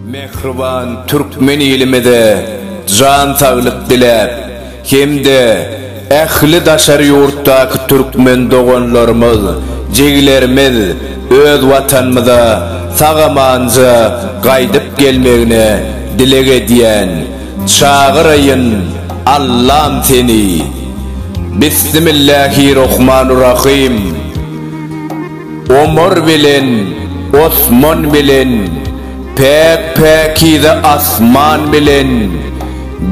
Mehriban Türkmen ilimide can sağlık dilep, hemde ehli daşar yurttaki Türkmen doğanlarımız, jeglerimiz öz vatanımıza sağamanca qaydıp gelmegine dilege diyen çağırayın Allah'ım seni. Bismillahirrahmanirrahim. Omar bilen, Osman bilen, pek pekide asman bilen,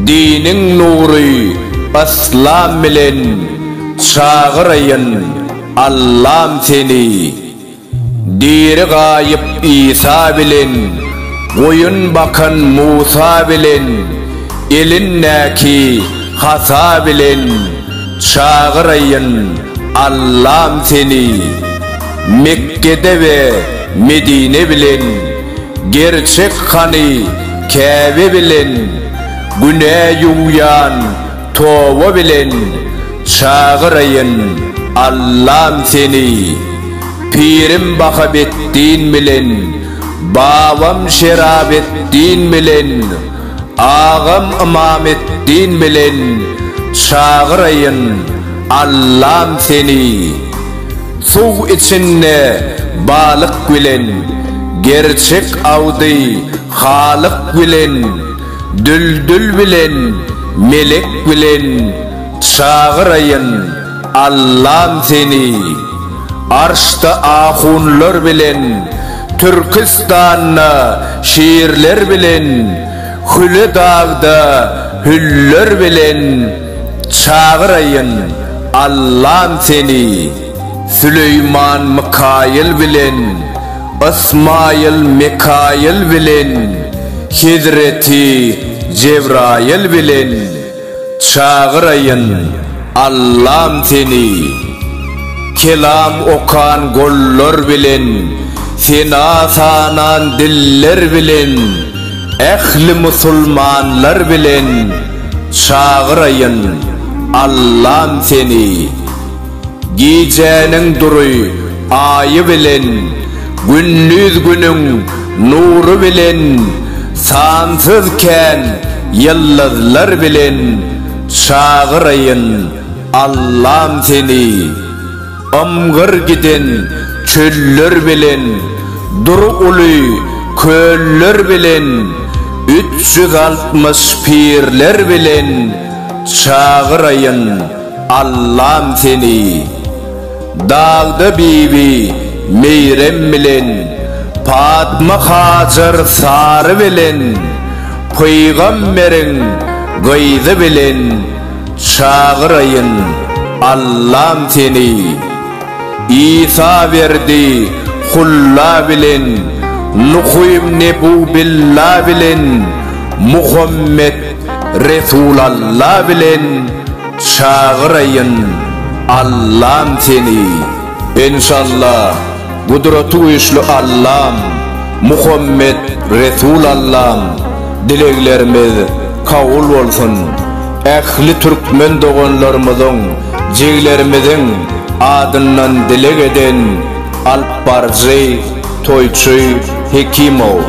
dinin nuru aslam bilen, çağırayın Allah'ım seni. Diri gayip İsa bilen, koyun bakan Musa bilen, elinneki hasa bilen, çağırayın Allah'ım seni. Mekke'de ve Medine bilen, gerçek hani Kabe bilen, güne yuyan tova bilen, çağırayın Allah'ım seni. Pirim Bakabettin bilen, babam Şerabettin bilen, ağam İmamettin bilen, çağırayın Allah'ım seni. Su içinde balık bilen, gerçek avdı Halık bilen, düldül bilen, melek bilen, çağırayın Allah'ım seni. Arşta ahunlar bilen, Türkistan'na şiirler bilen, Hülü dağda hüller bilen, çağırayın Allah'ım seni. Süleyman Mikail bilen, İsmail Mikail bilen, Hidreti Cebrail bilen, çağırayın Allah'ım seni. Kelam okan gollar bilen, sena sanan diller bilen, ehli musulmanlar bilen, çağırayın Allah'ım seni. Gecenin duru ayı bilen, gündüz günün nuru bilen, sansızken yıldızlar bilen, çağırayın Allah'ım seni. Amgır giden çöller bilen, duru ulu köller bilen, 360 pirler bilen, çağırayın Allah'ım seni. Dağda bibi Meyrem bilen, Fatma Hacer sarı bilen, Peygamberin gaydı bilen, çağırayın Allah'ım seni. İsa verdi hulla bilen, Nuh ibn billah bilen, Muhammed Resulallah bilen, çağırayın Allah'ım seni. İnşallah kudreti güçlü Allah'ım, Muhammed Resulallah'ım, dileklerimiz kabul olsun. Ehli Türkmen doğanlarımızın, jeglerimizin adından dilek eden Alp Barzey Toyçu Hekimov.